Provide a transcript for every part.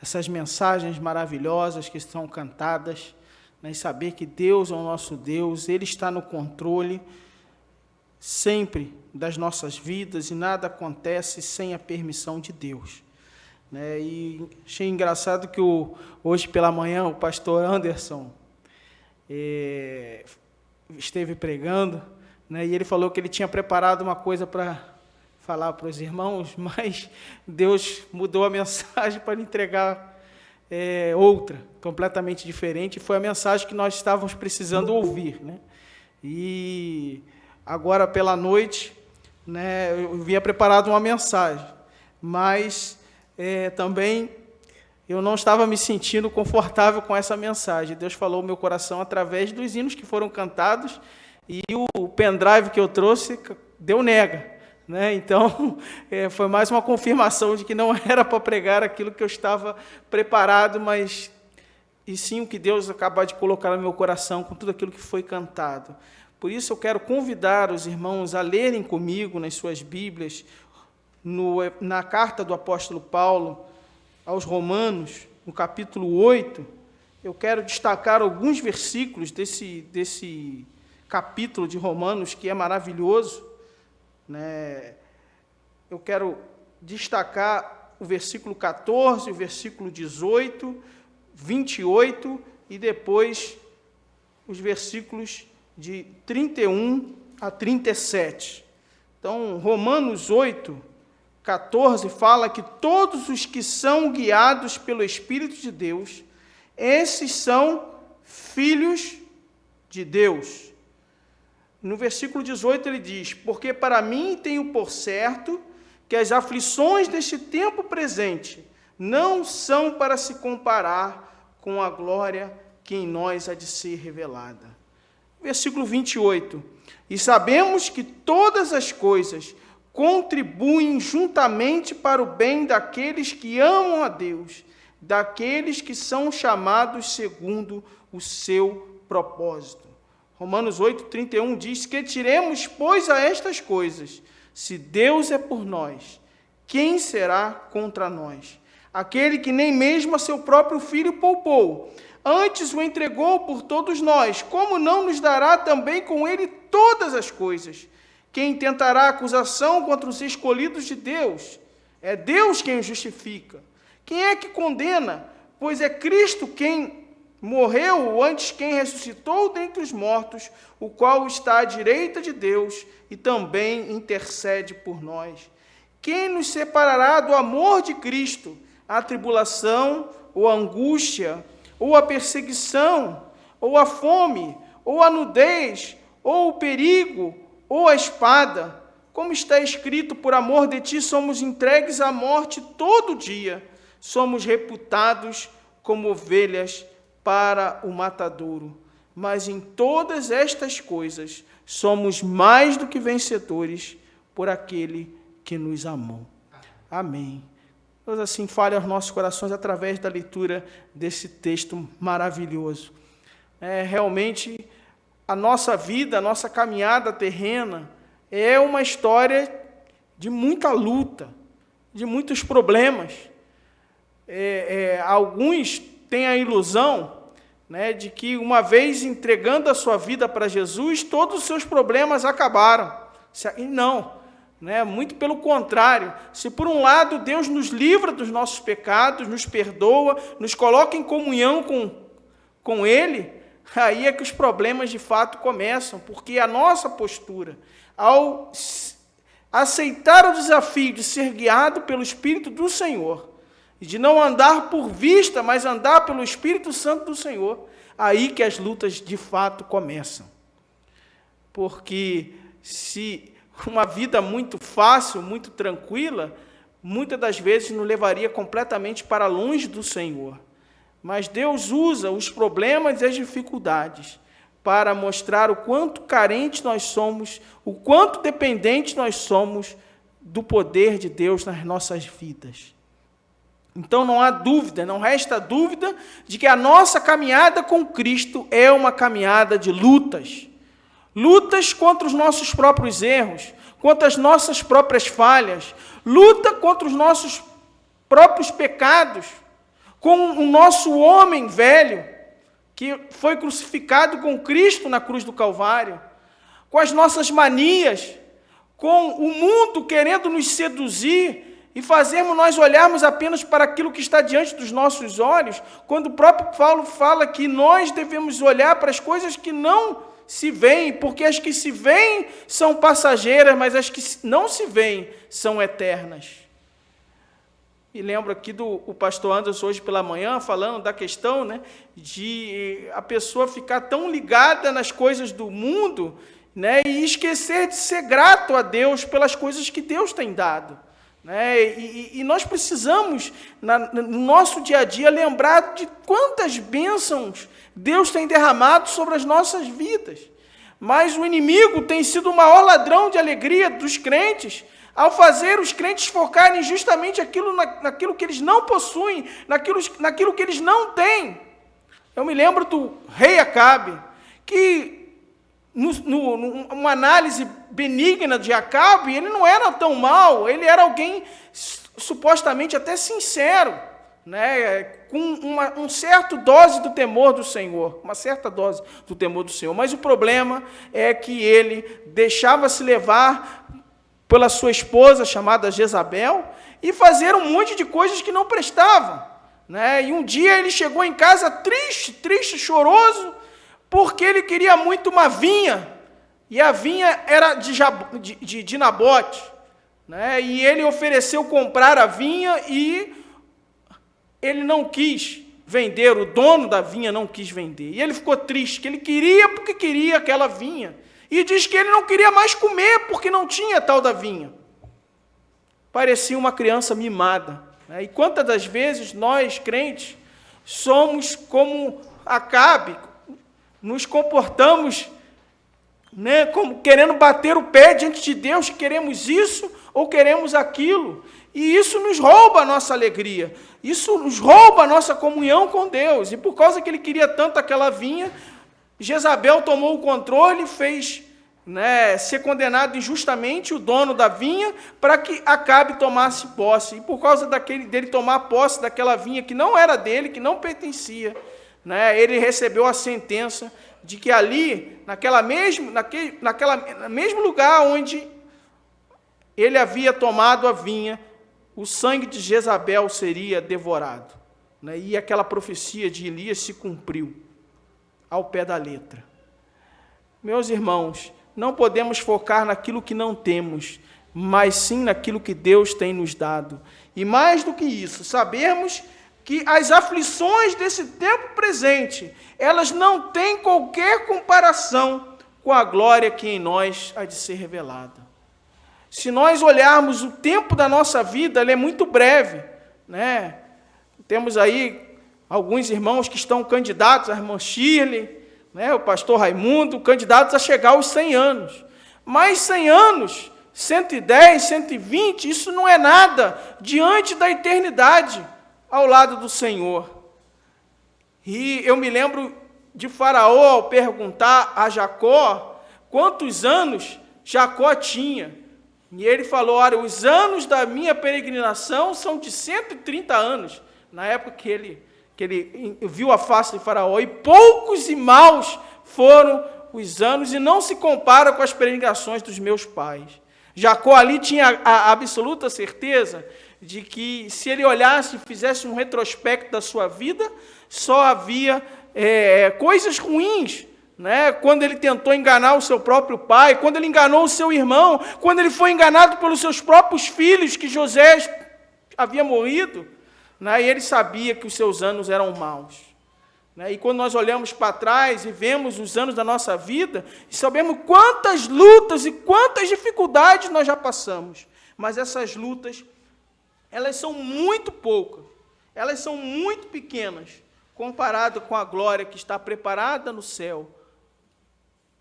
essas mensagens maravilhosas que são cantadas, né, e saber que Deus é o nosso Deus, Ele está no controle sempre das nossas vidas e nada acontece sem a permissão de Deus. Né? E achei engraçado que hoje pela manhã o pastor Anderson esteve pregando, né, e ele falou que ele tinha preparado uma coisa para falar para os irmãos, mas Deus mudou a mensagem para entregar outra, completamente diferente, e foi a mensagem que nós estávamos precisando ouvir. Né? E agora, pela noite, né, eu havia preparado uma mensagem, mas também eu não estava me sentindo confortável com essa mensagem. Deus falou ao meu coração através dos hinos que foram cantados, e o pendrive que eu trouxe deu nega. Né? Então, foi mais uma confirmação de que não era para pregar aquilo que eu estava preparado, mas e sim o que Deus acabou de colocar no meu coração com tudo aquilo que foi cantado. Por isso eu quero convidar os irmãos a lerem comigo nas suas Bíblias, na carta do apóstolo Paulo aos Romanos, no capítulo 8, eu quero destacar alguns versículos desse capítulo de Romanos, que é maravilhoso. Né? Eu quero destacar o versículo 14, o versículo 18, 28 e depois os versículos de 31 a 37. Então, Romanos 8, 14 fala que todos os que são guiados pelo Espírito de Deus, esses são filhos de Deus. No versículo 18 ele diz: porque para mim tenho por certo que as aflições deste tempo presente não são para se comparar com a glória que em nós há de ser revelada. Versículo 28, e sabemos que todas as coisas contribuem juntamente para o bem daqueles que amam a Deus, daqueles que são chamados segundo o seu propósito. Romanos 8, 31 diz que tiremos, pois, a estas coisas, se Deus é por nós, quem será contra nós? Aquele que nem mesmo a seu próprio filho poupou, antes o entregou por todos nós, como não nos dará também com ele todas as coisas? Quem tentará acusação contra os escolhidos de Deus? É Deus quem os justifica. Quem é que condena? Pois é Cristo quem morreu, ou antes quem ressuscitou dentre os mortos, o qual está à direita de Deus e também intercede por nós. Quem nos separará do amor de Cristo? A tribulação, ou a angústia, ou a perseguição, ou a fome, ou a nudez, ou o perigo, ou a espada? Como está escrito, por amor de ti somos entregues à morte todo dia, somos reputados como ovelhas para o matadouro. Mas em todas estas coisas somos mais do que vencedores por aquele que nos amou. Amém. Deus assim fale aos nossos corações através da leitura desse texto maravilhoso. Realmente, a nossa vida, a nossa caminhada terrena é uma história de muita luta, de muitos problemas. Alguns têm a ilusão, né, de que uma vez entregando a sua vida para Jesus, todos os seus problemas acabaram. E não, né, muito pelo contrário. Se por um lado Deus nos livra dos nossos pecados, nos perdoa, nos coloca em comunhão com Ele, aí é que os problemas de fato começam, porque a nossa postura, ao aceitar o desafio de ser guiado pelo Espírito do Senhor, de não andar por vista, mas andar pelo Espírito Santo do Senhor, aí que as lutas de fato começam. Porque se uma vida muito fácil, muito tranquila, muitas das vezes nos levaria completamente para longe do Senhor. Mas Deus usa os problemas e as dificuldades para mostrar o quanto carentes nós somos, o quanto dependentes nós somos do poder de Deus nas nossas vidas. Então não há dúvida, não resta dúvida de que a nossa caminhada com Cristo é uma caminhada de lutas. Lutas contra os nossos próprios erros, contra as nossas próprias falhas, luta contra os nossos próprios pecados, com o nosso homem velho, que foi crucificado com Cristo na cruz do Calvário, com as nossas manias, com o mundo querendo nos seduzir e fazermos nós olharmos apenas para aquilo que está diante dos nossos olhos, quando o próprio Paulo fala que nós devemos olhar para as coisas que não se veem, porque as que se veem são passageiras, mas as que não se veem são eternas. E lembro aqui do pastor Anderson hoje pela manhã, falando da questão, né, de a pessoa ficar tão ligada nas coisas do mundo, né, e esquecer de ser grato a Deus pelas coisas que Deus tem dado. Né? E nós precisamos, no nosso dia a dia, lembrar de quantas bênçãos Deus tem derramado sobre as nossas vidas. Mas o inimigo tem sido o maior ladrão de alegria dos crentes, ao fazer os crentes focarem justamente naquilo que eles não possuem, naquilo que eles não têm. Eu me lembro do rei Acabe, que numa análise benigna de Acabe, ele não era tão mau, ele era alguém supostamente até sincero, né, com uma certa dose do temor do Senhor, uma certa dose do temor do Senhor. Mas o problema é que ele deixava-se levar pela sua esposa, chamada Jezabel, e fazer um monte de coisas que não prestavam. Né? E um dia ele chegou em casa triste, choroso, porque ele queria muito uma vinha, e a vinha era de Nabote. Né? E ele ofereceu comprar a vinha, e ele não quis vender, o dono da vinha não quis vender. E ele ficou triste, que ele queria porque queria aquela vinha. E diz que ele não queria mais comer, porque não tinha tal da vinha. Parecia uma criança mimada. Né? E quantas das vezes nós, crentes, somos como Acabe, nos comportamos, né, como querendo bater o pé diante de Deus, queremos isso ou queremos aquilo. E isso nos rouba a nossa alegria, isso nos rouba a nossa comunhão com Deus. E por causa que ele queria tanto aquela vinha, Jezabel tomou o controle, fez, né, ser condenado injustamente o dono da vinha, para que Acabe tomasse posse. E por causa dele tomar posse daquela vinha que não era dele, que não pertencia, né, ele recebeu a sentença de que ali, naquele mesmo lugar onde ele havia tomado a vinha, o sangue de Jezabel seria devorado. Né, e aquela profecia de Elias se cumpriu ao pé da letra. Meus irmãos, não podemos focar naquilo que não temos, mas sim naquilo que Deus tem nos dado. E mais do que isso, sabermos que as aflições desse tempo presente, elas não têm qualquer comparação com a glória que em nós há de ser revelada. Se nós olharmos o tempo da nossa vida, ele é muito breve. Né? Temos aí alguns irmãos que estão candidatos, a irmã Shirley, né, o pastor Raimundo, candidatos a chegar aos 100 anos. Mas 100 anos, 110, 120, isso não é nada diante da eternidade ao lado do Senhor. E eu me lembro de Faraó ao perguntar a Jacó quantos anos Jacó tinha. E ele falou, olha, os anos da minha peregrinação são de 130 anos, na época que ele viu a face de Faraó, e poucos e maus foram os anos, e não se compara com as peregrinações dos meus pais. Jacó ali tinha a absoluta certeza de que, se ele olhasse e fizesse um retrospecto da sua vida, só havia coisas ruins, né? Quando ele tentou enganar o seu próprio pai, quando ele enganou o seu irmão, quando ele foi enganado pelos seus próprios filhos, que José havia morrido, né? E ele sabia que os seus anos eram maus. Né? E quando nós olhamos para trás e vemos os anos da nossa vida, e sabemos quantas lutas e quantas dificuldades nós já passamos, mas essas lutas, elas são muito poucas, elas são muito pequenas, comparado com a glória que está preparada no céu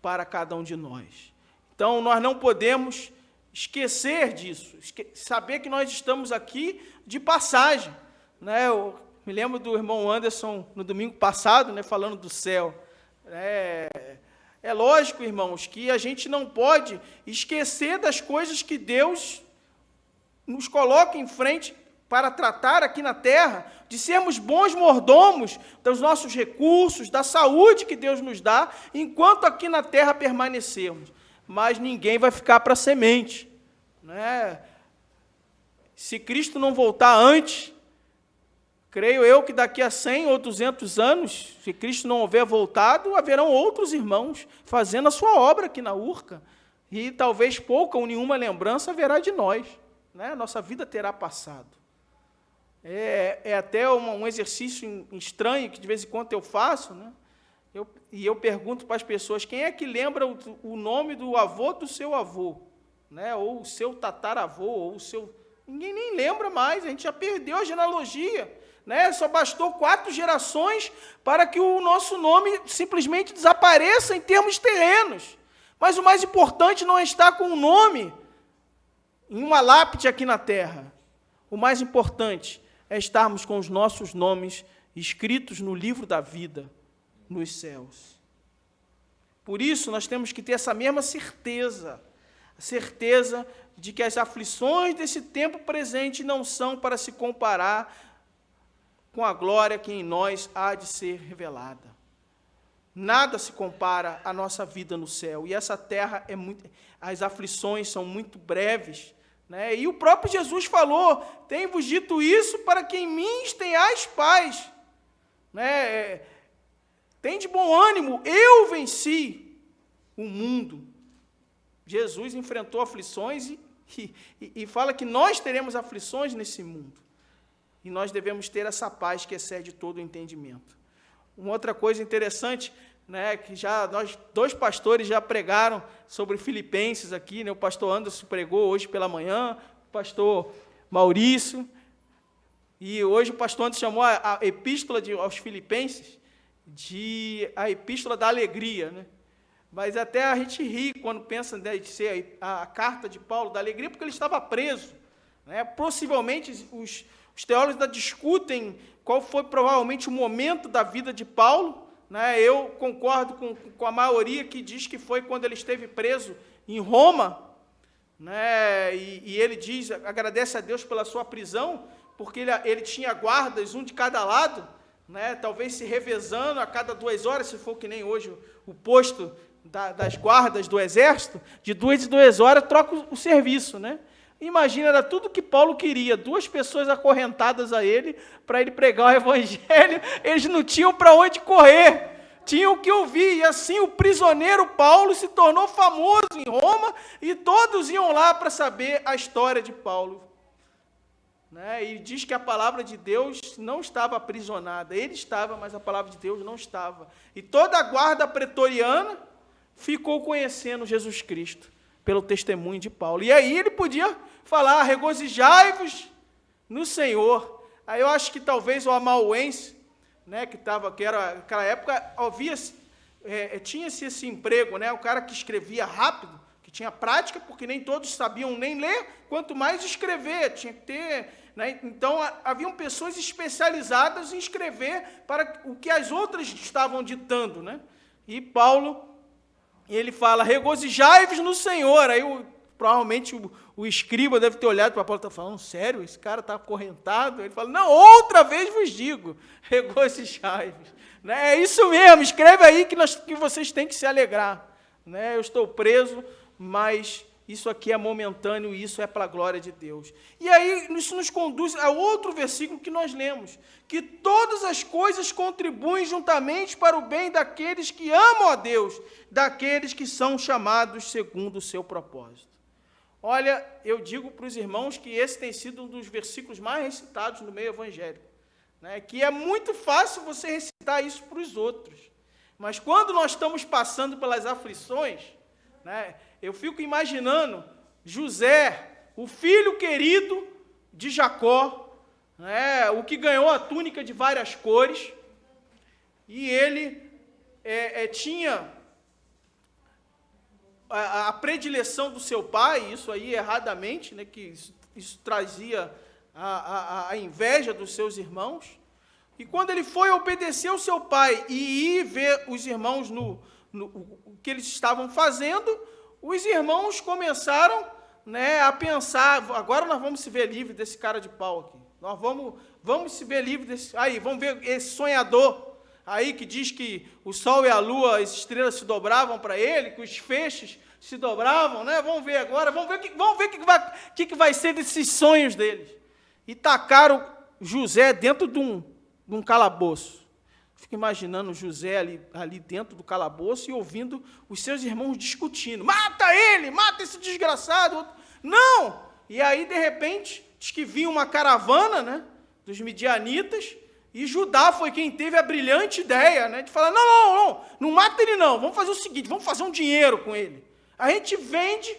para cada um de nós. Então, nós não podemos esquecer disso, saber que nós estamos aqui de passagem. Né? Eu me lembro do irmão Anderson, no domingo passado, né, falando do céu. É lógico, irmãos, que a gente não pode esquecer das coisas que Deus nos coloca em frente para tratar aqui na terra, de sermos bons mordomos dos nossos recursos, da saúde que Deus nos dá, enquanto aqui na terra permanecermos. Mas ninguém vai ficar para semente, né? Se Cristo não voltar antes, creio eu que daqui a 100 ou 200 anos, se Cristo não houver voltado, haverão outros irmãos fazendo a sua obra aqui na Urca, e talvez pouca ou nenhuma lembrança haverá de nós, né? Nossa vida terá passado. É até um exercício estranho que de vez em quando eu faço, né? Eu pergunto para as pessoas, quem é que lembra o nome do avô do seu avô, né? Ou o seu tataravô, ou o seu... Ninguém nem lembra mais, a gente já perdeu a genealogia, né? Só bastou 4 gerações para que o nosso nome simplesmente desapareça em termos terrenos. Mas o mais importante não é estar com o nome em uma lápide aqui na terra. O mais importante é estarmos com os nossos nomes escritos no livro da vida, nos céus. Por isso, nós temos que ter essa mesma certeza, a certeza de que as aflições desse tempo presente não são para se comparar com a glória que em nós há de ser revelada. Nada se compara à nossa vida no céu, e essa terra as aflições são muito breves, né? E o próprio Jesus falou, tenho-vos dito isso para que em mim tenhais paz, né? Tem de bom ânimo, eu venci o mundo. Jesus enfrentou aflições e fala que nós teremos aflições nesse mundo. E nós devemos ter essa paz que excede todo o entendimento. Uma outra coisa interessante, né, que nós 2 pastores já pregaram sobre Filipenses aqui, né, o pastor Anderson pregou hoje pela manhã, o pastor Maurício, e hoje o pastor Anderson chamou a epístola aos Filipenses de a epístola da alegria, né? Mas até a gente ri quando pensa, né, de ser a carta de Paulo da alegria, porque ele estava preso, né? Possivelmente os teólogos ainda discutem qual foi provavelmente o momento da vida de Paulo, né? Eu concordo com a maioria que diz que foi quando ele esteve preso em Roma, né? E ele diz, agradece a Deus pela sua prisão, porque ele tinha guardas, um de cada lado, né? Talvez se revezando a cada 2 horas, se for que nem hoje o posto das guardas do exército, de 2 em 2 horas troca o serviço, né? Imagina, era tudo que Paulo queria, 2 pessoas acorrentadas a ele, para ele pregar o evangelho, eles não tinham para onde correr, tinham que ouvir, e assim o prisioneiro Paulo se tornou famoso em Roma, e todos iam lá para saber a história de Paulo, né? E diz que a palavra de Deus não estava aprisionada, ele estava, mas a palavra de Deus não estava, e toda a guarda pretoriana ficou conhecendo Jesus Cristo, pelo testemunho de Paulo. E aí ele podia falar, regozijai-vos no Senhor. Aí eu acho que talvez o amauense, né, que era naquela época, tinha-se esse emprego, né, o cara que escrevia rápido, que tinha prática, porque nem todos sabiam nem ler, quanto mais escrever, tinha que ter, né, então haviam pessoas especializadas em escrever para o que as outras estavam ditando, né, e Paulo, ele fala, regozijai-vos no Senhor. Aí provavelmente o escriba deve ter olhado para Paulo e está falando, sério, esse cara está acorrentado? Ele fala, não, outra vez vos digo, regozijai-vos. Né? É isso mesmo, escreve aí que vocês têm que se alegrar. Né? Eu estou preso, mas isso aqui é momentâneo e isso é para a glória de Deus. E aí isso nos conduz a outro versículo que nós lemos, que todas as coisas contribuem juntamente para o bem daqueles que amam a Deus, daqueles que são chamados segundo o seu propósito. Olha, eu digo para os irmãos que esse tem sido um dos versículos mais recitados no meio evangélico, né? Que é muito fácil você recitar isso para os outros, mas quando nós estamos passando pelas aflições, né, eu fico imaginando José, o filho querido de Jacó, né, o que ganhou a túnica de várias cores, e ele tinha a predileção do seu pai, isso aí erradamente, né, que isso trazia a inveja dos seus irmãos, e quando ele foi obedecer ao seu pai e ir ver os irmãos o que eles estavam fazendo, os irmãos começaram, né, a pensar, agora nós vamos se ver livre desse cara de pau aqui. Nós vamos se ver livre desse... Aí, vamos ver esse sonhador aí que diz que o sol e a lua, as estrelas se dobravam para ele, que os feixes se dobravam, né? Vamos ver agora, vamos ver o que vai ser desses sonhos deles. E tacaram José dentro de um calabouço. Fico imaginando José ali dentro do calabouço e ouvindo os seus irmãos discutindo. Mata ele, mata esse desgraçado. Não! E aí, de repente, diz que vinha uma caravana, né, dos midianitas, e Judá foi quem teve a brilhante ideia, né, de falar, não mata ele não, vamos fazer o seguinte, vamos fazer um dinheiro com ele. A gente vende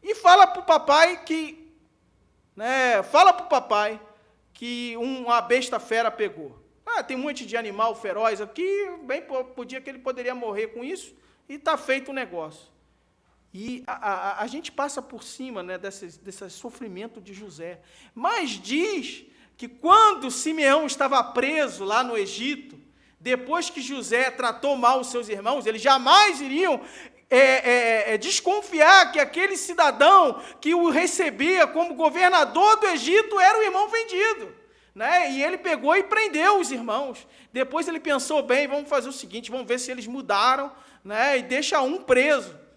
e fala para o papai que, uma besta fera pegou. Tem um monte de animal feroz aqui, bem podia que ele poderia morrer com isso, e está feito o negócio. E a gente passa por cima, né, desse sofrimento de José. Mas diz que quando Simeão estava preso lá no Egito, depois que José tratou mal os seus irmãos, eles jamais iriam desconfiar que aquele cidadão que o recebia como governador do Egito era o irmão vendido. Né? E ele pegou e prendeu os irmãos. Depois ele pensou, bem, vamos fazer o seguinte, vamos ver se eles mudaram, né, e deixa um preso.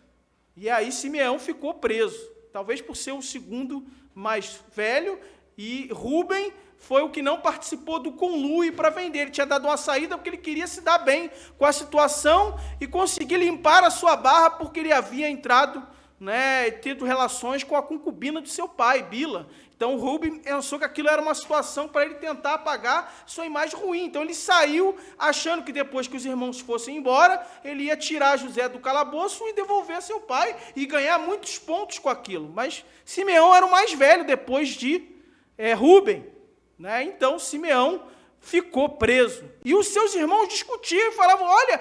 E aí Simeão ficou preso, talvez por ser o segundo mais velho, e Rúben foi o que não participou do conluio para vender. Ele tinha dado uma saída porque ele queria se dar bem com a situação e conseguir limpar a sua barra, porque ele havia entrado, né, tido relações com a concubina do seu pai, Bila. Então, Rúben pensou que aquilo era uma situação para ele tentar apagar sua imagem ruim. Então, ele saiu achando que depois que os irmãos fossem embora, ele ia tirar José do calabouço e devolver a seu pai e ganhar muitos pontos com aquilo. Mas Simeão era o mais velho depois de Rúben. Né? Então, Simeão ficou preso. E os seus irmãos discutiam e falavam, olha,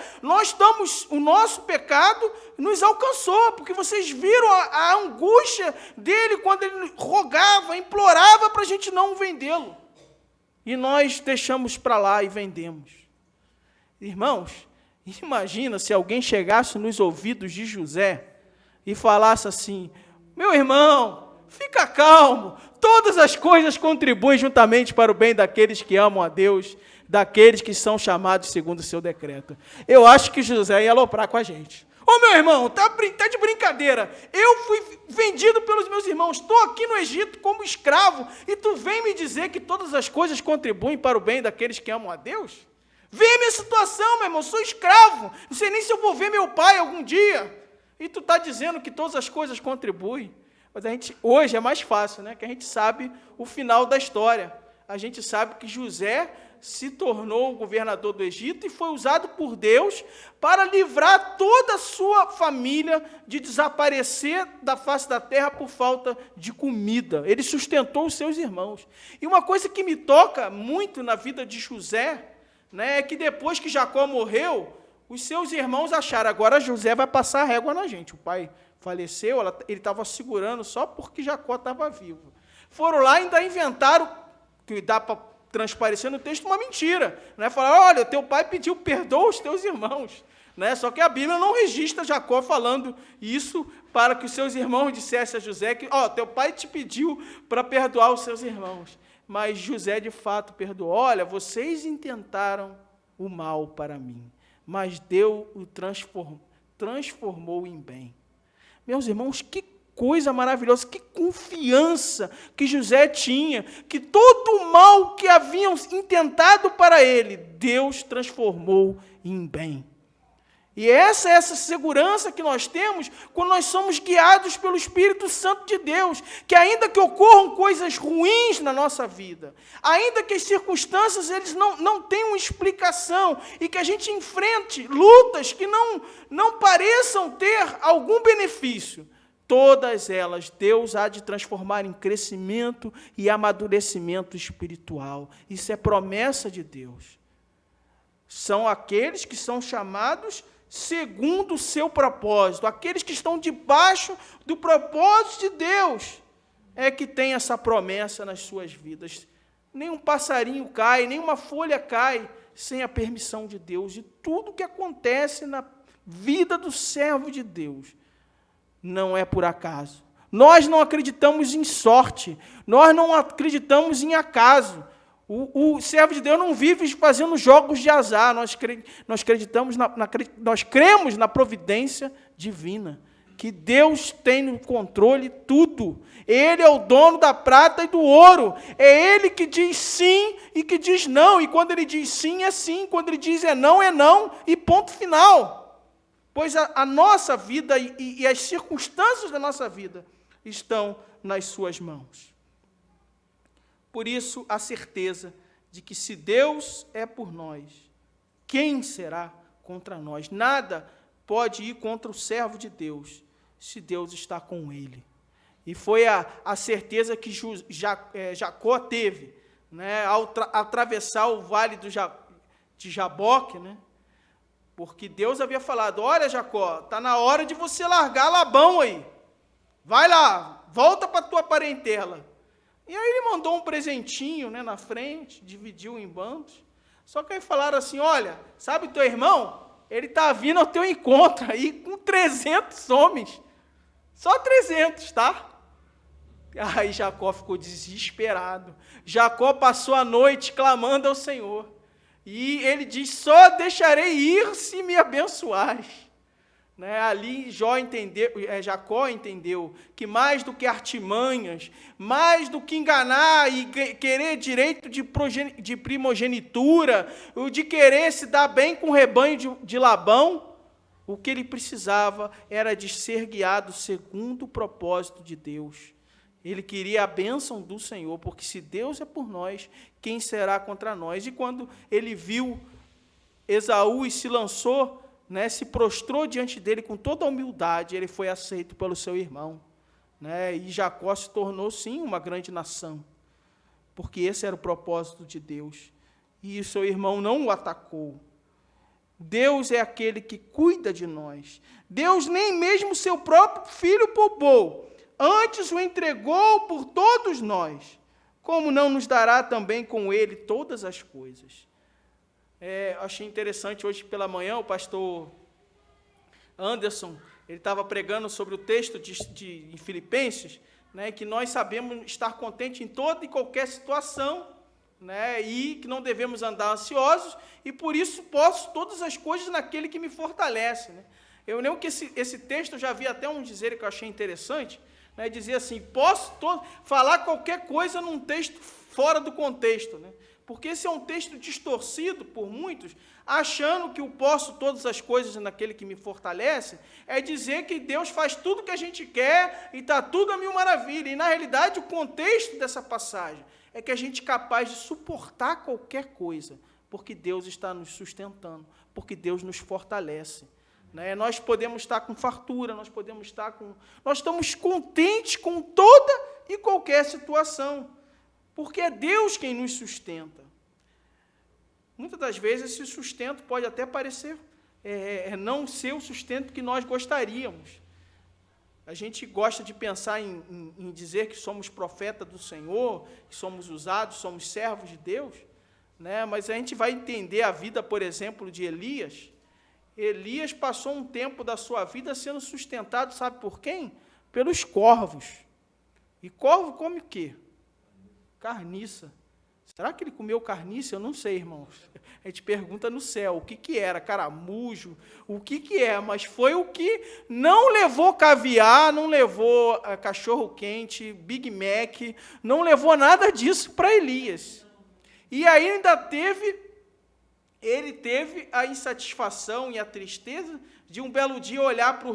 o nosso pecado nos alcançou, porque vocês viram a angústia dele quando ele rogava, implorava para a gente não vendê-lo. E nós deixamos para lá e vendemos. Irmãos, imagina se alguém chegasse nos ouvidos de José e falasse assim, meu irmão, fica calmo, todas as coisas contribuem juntamente para o bem daqueles que amam a Deus, daqueles que são chamados segundo o seu decreto. Eu acho que José ia aloprar com a gente. Ô, meu irmão, tá de brincadeira. Eu fui vendido pelos meus irmãos, estou aqui no Egito como escravo, e tu vem me dizer que todas as coisas contribuem para o bem daqueles que amam a Deus? Vê a minha situação, meu irmão, sou escravo, não sei nem se eu vou ver meu pai algum dia, e tu está dizendo que todas as coisas contribuem. Mas hoje é mais fácil, né? Que a gente sabe o final da história. A gente sabe que José se tornou o governador do Egito e foi usado por Deus para livrar toda a sua família de desaparecer da face da terra por falta de comida. Ele sustentou os seus irmãos. E uma coisa que me toca muito na vida de José, né, é que depois que Jacó morreu, os seus irmãos acharam, agora José vai passar a régua na gente. O pai faleceu, ele estava segurando só porque Jacó estava vivo. Foram lá e ainda inventaram, que dá para transparecer no texto, uma mentira. Né? Falaram, olha, teu pai pediu perdoa os teus irmãos. Né? Só que a Bíblia não registra Jacó falando isso para que os seus irmãos dissessem a José que, teu pai te pediu para perdoar os seus irmãos. Mas José, de fato, perdoou. Olha, vocês intentaram o mal para mim, mas Deus o transformou em bem. Meus irmãos, que coisa maravilhosa, que confiança que José tinha, que todo o mal que haviam intentado para ele, Deus transformou em bem. E essa segurança que nós temos quando nós somos guiados pelo Espírito Santo de Deus, que ainda que ocorram coisas ruins na nossa vida, ainda que as circunstâncias eles não tenham explicação e que a gente enfrente lutas que não pareçam ter algum benefício, todas elas Deus há de transformar em crescimento e amadurecimento espiritual. Isso é promessa de Deus. São aqueles que são chamados segundo o seu propósito. Aqueles que estão debaixo do propósito de Deus é que tem essa promessa nas suas vidas. Nenhum passarinho cai, nenhuma folha cai sem a permissão de Deus. E tudo que acontece na vida do servo de Deus não é por acaso. Nós não acreditamos em sorte, nós não acreditamos em acaso. O servo de Deus não vive fazendo jogos de azar, nós cremos na providência divina, que Deus tem no controle tudo. Ele é o dono da prata e do ouro, é Ele que diz sim e que diz não, e quando Ele diz sim, é sim, quando Ele diz é não, e ponto final. Pois a nossa vida e as circunstâncias da nossa vida estão nas suas mãos. Por isso, a certeza de que se Deus é por nós, quem será contra nós? Nada pode ir contra o servo de Deus, se Deus está com ele. E foi a certeza que Jacó teve, né, ao atravessar o vale de Jaboque, né, porque Deus havia falado, olha Jacó, está na hora de você largar Labão aí, vai lá, volta para a tua parentela. E aí ele mandou um presentinho, né, na frente, dividiu em bandos. Só que aí falaram assim, olha, sabe teu irmão? Ele está vindo ao teu encontro aí com 300 homens. Só 300, tá? Aí Jacó ficou desesperado. Jacó passou a noite clamando ao Senhor. E ele diz, só deixarei ir se me abençoares. Né, ali Jacó entendeu que mais do que artimanhas, mais do que enganar e querer direito de primogenitura, o de querer se dar bem com o rebanho de Labão, o que ele precisava era de ser guiado segundo o propósito de Deus. Ele queria a bênção do Senhor, porque se Deus é por nós, quem será contra nós? E quando ele viu Esaú e se lançou, né, se prostrou diante dele com toda a humildade, ele foi aceito pelo seu irmão. Né, e Jacó se tornou, sim, uma grande nação, porque esse era o propósito de Deus. E o seu irmão não o atacou. Deus é aquele que cuida de nós. Deus nem mesmo seu próprio filho poupou, antes o entregou por todos nós. Como não nos dará também com ele todas as coisas? Achei interessante, hoje pela manhã, o pastor Anderson, ele estava pregando sobre o texto em Filipenses, né, que nós sabemos estar contentes em toda e qualquer situação, né, e que não devemos andar ansiosos, e por isso posso todas as coisas naquele que me fortalece. Né. Eu lembro que esse texto, eu já vi até um dizer que eu achei interessante, né, dizia assim, posso falar qualquer coisa num texto fora do contexto, né. Porque esse é um texto distorcido por muitos, achando que o posso todas as coisas naquele que me fortalece, é dizer que Deus faz tudo o que a gente quer e está tudo a mil maravilhas. E, na realidade, o contexto dessa passagem é que a gente é capaz de suportar qualquer coisa, porque Deus está nos sustentando, porque Deus nos fortalece. Né? Nós podemos estar com fartura, nós estamos contentes com toda e qualquer situação, porque é Deus quem nos sustenta. Muitas das vezes esse sustento pode até parecer não ser o sustento que nós gostaríamos. A gente gosta de pensar em dizer que somos profeta do Senhor, que somos usados, somos servos de Deus, né? Mas a gente vai entender a vida, por exemplo, de Elias. Elias passou um tempo da sua vida sendo sustentado, sabe por quem? Pelos corvos. E corvo come o quê? Carniça. Será que ele comeu carniça? Eu não sei, irmãos. A gente pergunta no céu o que era, caramujo, o que é, mas foi o que não levou caviar, não levou cachorro-quente, Big Mac, não levou nada disso para Elias. E ainda ele teve a insatisfação e a tristeza de um belo dia olhar para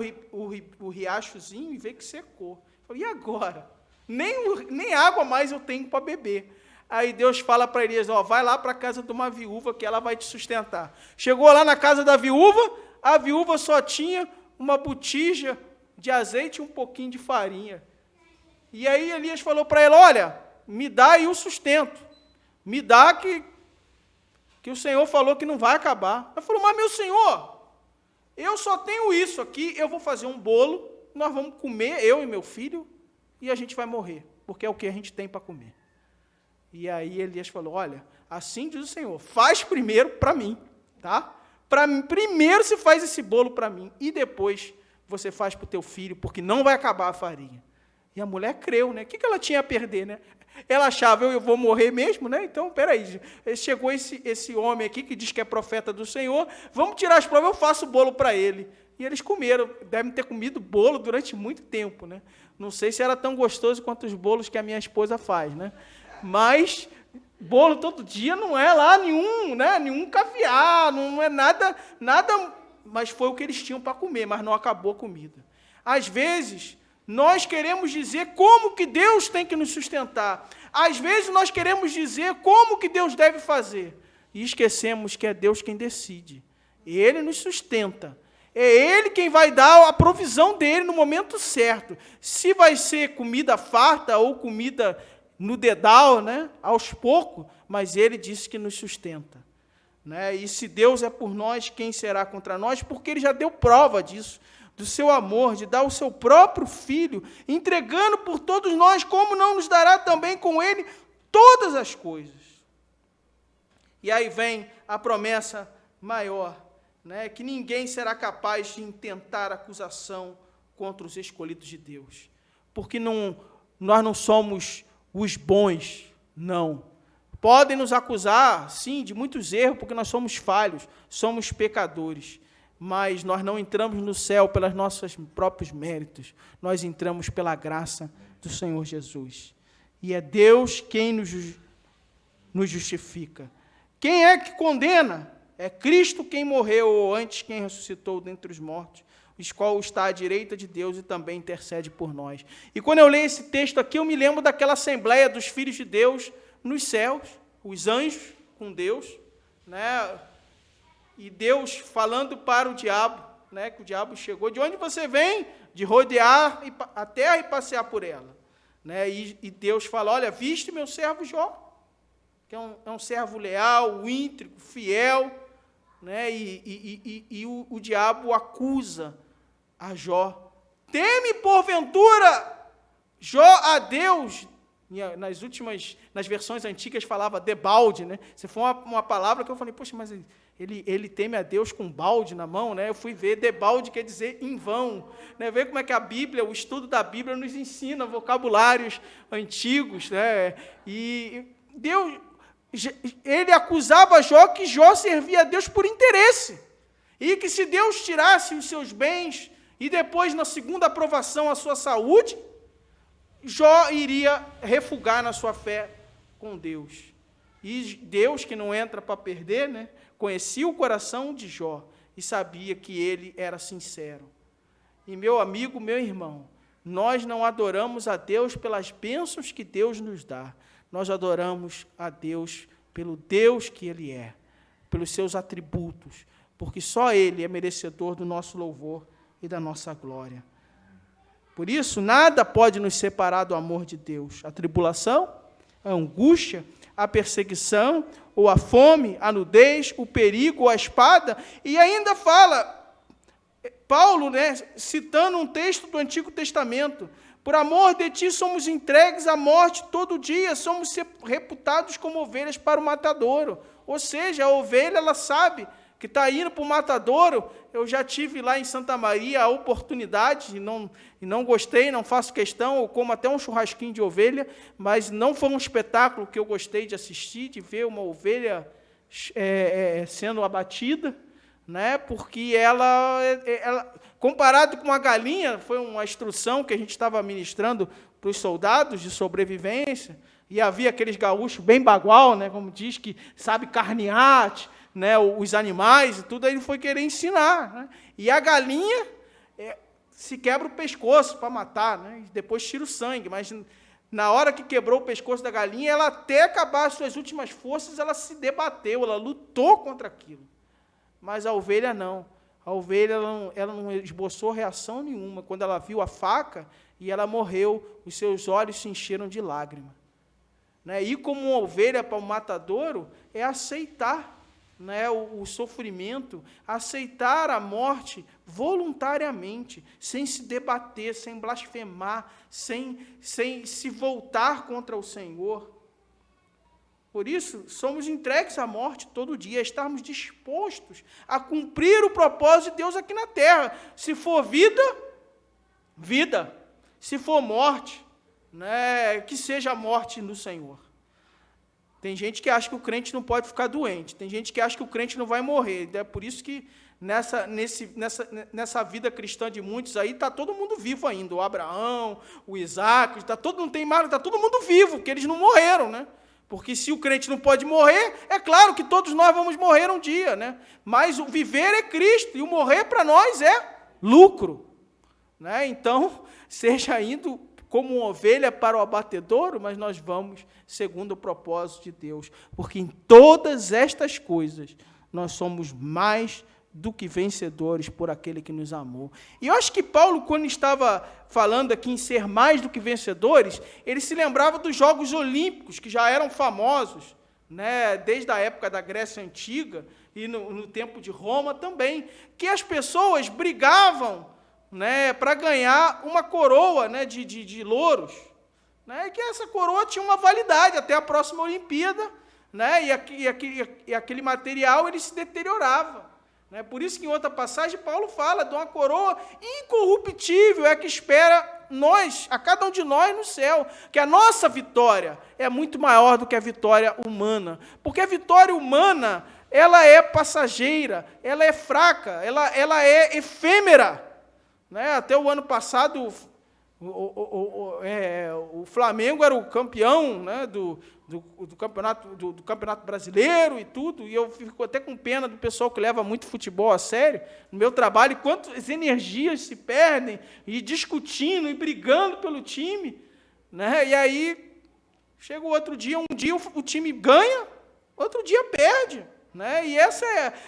o riachozinho e ver que secou. Falei, e agora? Nem água mais eu tenho para beber. Aí Deus fala para Elias, vai lá para a casa de uma viúva que ela vai te sustentar. Chegou lá na casa da viúva, a viúva só tinha uma botija de azeite e um pouquinho de farinha. E aí Elias falou para ela, olha, me dá aí o sustento, me dá que o Senhor falou que não vai acabar. Ela falou, mas meu Senhor, eu só tenho isso aqui, eu vou fazer um bolo, nós vamos comer, eu e meu filho, e a gente vai morrer, porque é o que a gente tem para comer. E aí Elias falou, olha, assim diz o Senhor, faz primeiro para mim, tá? Primeiro você faz esse bolo para mim, e depois você faz para o teu filho, porque não vai acabar a farinha. E a mulher creu, né? O que ela tinha a perder, né? Ela achava, eu vou morrer mesmo, né? Então, peraí, chegou esse homem aqui que diz que é profeta do Senhor, vamos tirar as provas, eu faço o bolo para ele. E eles comeram, devem ter comido bolo durante muito tempo, né? Não sei se era tão gostoso quanto os bolos que a minha esposa faz, né? Mas bolo todo dia não é lá nenhum, né? Nenhum caviar, não é nada, mas foi o que eles tinham para comer, mas não acabou a comida. Às vezes, nós queremos dizer como que Deus tem que nos sustentar. Às vezes, nós queremos dizer como que Deus deve fazer. E esquecemos que é Deus quem decide. Ele nos sustenta. É Ele quem vai dar a provisão dele no momento certo. Se vai ser comida farta ou comida no dedal, né, aos poucos, mas Ele disse que nos sustenta. Né? E se Deus é por nós, quem será contra nós? Porque Ele já deu prova disso, do seu amor, de dar o seu próprio Filho, entregando por todos nós, como não nos dará também com Ele todas as coisas? E aí vem a promessa maior, né, que ninguém será capaz de intentar acusação contra os escolhidos de Deus. Porque nós não somos os bons, não. Podem nos acusar, sim, de muitos erros, porque nós somos falhos, somos pecadores. Mas nós não entramos no céu pelos nossos próprios méritos. Nós entramos pela graça do Senhor Jesus. E é Deus quem nos justifica. Quem é que condena? É Cristo quem morreu, ou antes quem ressuscitou dentre os mortos, o qual está à direita de Deus e também intercede por nós. E quando eu leio esse texto aqui, eu me lembro daquela assembleia dos filhos de Deus nos céus, os anjos com Deus, né? E Deus falando para o diabo, né? Que o diabo chegou, de onde você vem? De rodear a terra e passear por ela. Né? E Deus fala, olha, viste meu servo Jó, que é um servo leal, íntegro, fiel, né? E o diabo acusa a Jó. Teme, porventura, Jó a Deus. Nas versões antigas falava debalde, né? Se for uma palavra que eu falei, poxa, mas ele teme a Deus com balde na mão, né? Eu fui ver, debalde quer dizer em vão, né? Ver como é que a Bíblia, o estudo da Bíblia nos ensina vocabulários antigos, né? E Deus, ele acusava Jó que Jó servia a Deus por interesse, e que se Deus tirasse os seus bens, e depois, na segunda aprovação, a sua saúde, Jó iria refugar na sua fé com Deus. E Deus, que não entra para perder, né, conhecia o coração de Jó e sabia que ele era sincero. E, meu amigo, meu irmão, nós não adoramos a Deus pelas bênçãos que Deus nos dá. Nós adoramos a Deus pelo Deus que Ele é, pelos seus atributos, porque só Ele é merecedor do nosso louvor e da nossa glória. Por isso, nada pode nos separar do amor de Deus. A tribulação, a angústia, a perseguição, ou a fome, a nudez, o perigo, ou a espada. E ainda fala, Paulo, né, citando um texto do Antigo Testamento, por amor de ti somos entregues à morte todo dia, somos reputados como ovelhas para o matadouro. Ou seja, a ovelha, ela sabe que está indo para o matadouro. Eu já tive lá em Santa Maria a oportunidade, e não gostei, não faço questão, eu como até um churrasquinho de ovelha, mas não foi um espetáculo que eu gostei de assistir, de ver uma ovelha sendo abatida, né? Porque ela, comparado com uma galinha, foi uma instrução que a gente estava ministrando para os soldados de sobrevivência, e havia aqueles gaúchos bem bagual, né? Como diz, que sabe carnear, né, os animais e tudo, aí ele foi querer ensinar. Né? E a galinha se quebra o pescoço para matar, né? E depois tira o sangue, mas na hora que quebrou o pescoço da galinha, ela até acabar as suas últimas forças, ela se debateu, ela lutou contra aquilo. Mas a ovelha não. A ovelha ela não esboçou reação nenhuma. Quando ela viu a faca e ela morreu, os seus olhos se encheram de lágrima. Né? Ir como uma ovelha para o matadouro é aceitar, né, o sofrimento, aceitar a morte voluntariamente, sem se debater, sem blasfemar, sem se voltar contra o Senhor. Por isso, somos entregues à morte todo dia, estarmos dispostos a cumprir o propósito de Deus aqui na terra. Se for vida, vida. Se for morte, né, que seja a morte no Senhor. Tem gente que acha que o crente não pode ficar doente, tem gente que acha que o crente não vai morrer. É por isso que nessa vida cristã de muitos aí, está todo mundo vivo ainda. O Abraão, o Isaac, está todo mundo vivo, porque eles não morreram, né? Porque se o crente não pode morrer, é claro que todos nós vamos morrer um dia, né? Mas o viver é Cristo, e o morrer para nós é lucro, né? Então, seja indo como uma ovelha para o abatedouro, mas nós vamos segundo o propósito de Deus, porque em todas estas coisas nós somos mais do que vencedores por aquele que nos amou. E eu acho que Paulo, quando estava falando aqui em ser mais do que vencedores, ele se lembrava dos Jogos Olímpicos, que já eram famosos, né, desde a época da Grécia Antiga e no tempo de Roma também, que as pessoas brigavam, né, para ganhar uma coroa, né, de louros, né, que essa coroa tinha uma validade até a próxima Olimpíada, né, e aquele material ele se deteriorava. Né, por isso que em outra passagem Paulo fala de uma coroa incorruptível, é que espera nós, a cada um de nós no céu, que a nossa vitória é muito maior do que a vitória humana, porque a vitória humana, ela é passageira, ela é fraca, ela é efêmera. Né? Até o ano passado, o Flamengo era o campeão, né, do campeonato brasileiro e tudo, e eu fico até com pena do pessoal que leva muito futebol a sério, no meu trabalho, quantas energias se perdem, e discutindo, e brigando pelo time, né? E aí, chega o outro dia, um dia o time ganha, outro dia perde, né? E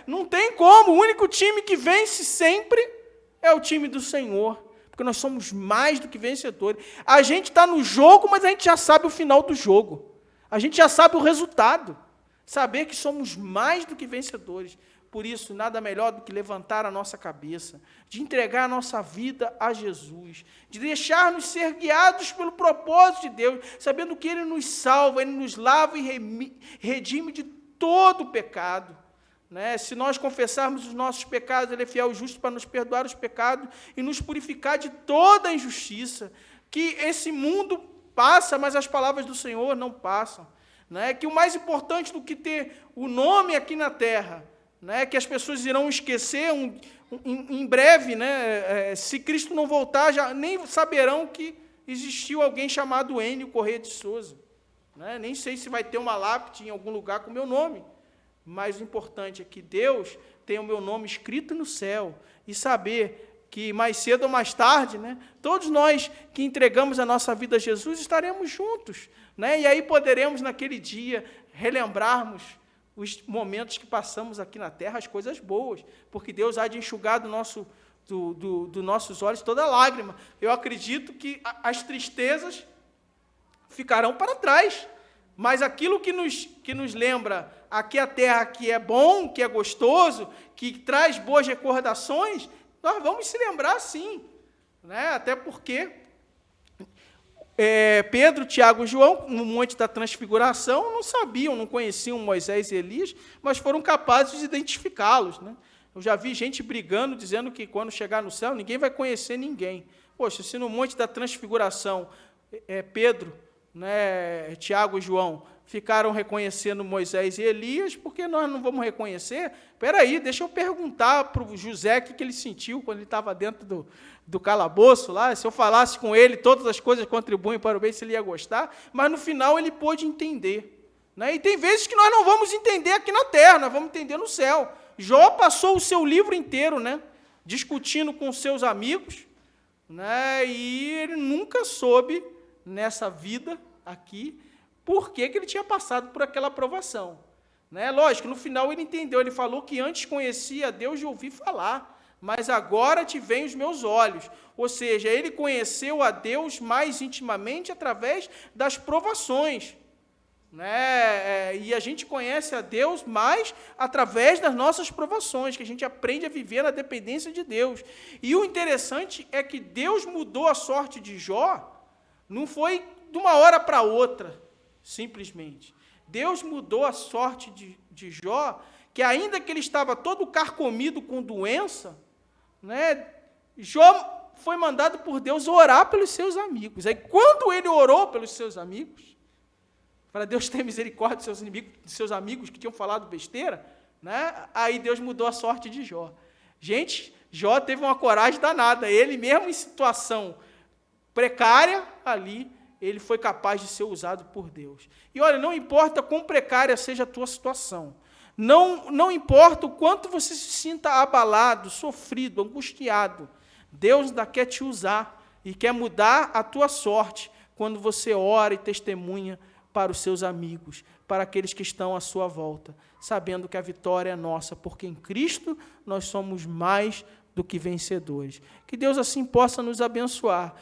não tem como, o único time que vence sempre é o time do Senhor, porque nós somos mais do que vencedores. A gente está no jogo, mas a gente já sabe o final do jogo. A gente já sabe o resultado. Saber que somos mais do que vencedores. Por isso, nada melhor do que levantar a nossa cabeça, de entregar a nossa vida a Jesus, de deixar-nos ser guiados pelo propósito de Deus, sabendo que Ele nos salva, Ele nos lava e redime de todo o pecado. Né? Se nós confessarmos os nossos pecados, Ele é fiel e justo para nos perdoar os pecados e nos purificar de toda a injustiça. Que esse mundo passa, mas as palavras do Senhor não passam. Né? Que o mais importante do que ter o nome aqui na terra, né, que as pessoas irão esquecer em breve, né, se Cristo não voltar, já nem saberão que existiu alguém chamado Enio Corrêa de Souza. Né? Nem sei se vai ter uma lápide em algum lugar com o meu nome. Mas o importante é que Deus tenha o meu nome escrito no céu e saber que mais cedo ou mais tarde, né, todos nós que entregamos a nossa vida a Jesus estaremos juntos. Né, e aí poderemos, naquele dia, relembrarmos os momentos que passamos aqui na terra, as coisas boas, porque Deus há de enxugar dos nossos olhos toda lágrima. Eu acredito que as tristezas ficarão para trás, mas aquilo que nos lembra aqui a terra, que é bom, que é gostoso, que traz boas recordações, nós vamos se lembrar sim, né? Até porque Pedro, Tiago e João, no Monte da Transfiguração, não sabiam, não conheciam Moisés e Elias, mas foram capazes de identificá-los. Né? Eu já vi gente brigando, dizendo que quando chegar no céu, ninguém vai conhecer ninguém. Poxa, se no Monte da Transfiguração, Pedro, né, Tiago e João ficaram reconhecendo Moisés e Elias, por que nós não vamos reconhecer? Espera aí, deixa eu perguntar para o José o que ele sentiu quando ele estava dentro do calabouço lá, se eu falasse com ele, todas as coisas contribuem para o bem, se ele ia gostar, mas no final ele pôde entender. Né? E tem vezes que nós não vamos entender aqui na terra, nós vamos entender no céu. Jó passou o seu livro inteiro, né, discutindo com seus amigos, né, e ele nunca soube, nessa vida aqui, por que ele tinha passado por aquela provação. Né? Lógico, no final ele entendeu, ele falou que antes conhecia a Deus de ouvir falar, mas agora te veem os meus olhos. Ou seja, ele conheceu a Deus mais intimamente através das provações. Né? E a gente conhece a Deus mais através das nossas provações, que a gente aprende a viver na dependência de Deus. E o interessante é que Deus mudou a sorte de Jó, não foi de uma hora para outra, simplesmente. Deus mudou a sorte de Jó, que ainda que ele estava todo carcomido com doença, né, Jó foi mandado por Deus orar pelos seus amigos. Aí, quando ele orou pelos seus amigos, para Deus ter misericórdia dos seus amigos que tinham falado besteira, né? Aí Deus mudou a sorte de Jó. Gente, Jó teve uma coragem danada. Ele mesmo em situação precária ali, ele foi capaz de ser usado por Deus. E olha, não importa quão precária seja a tua situação, não importa o quanto você se sinta abalado, sofrido, angustiado, Deus ainda quer te usar e quer mudar a tua sorte quando você ora e testemunha para os seus amigos, para aqueles que estão à sua volta, sabendo que a vitória é nossa, porque em Cristo nós somos mais do que vencedores. Que Deus assim possa nos abençoar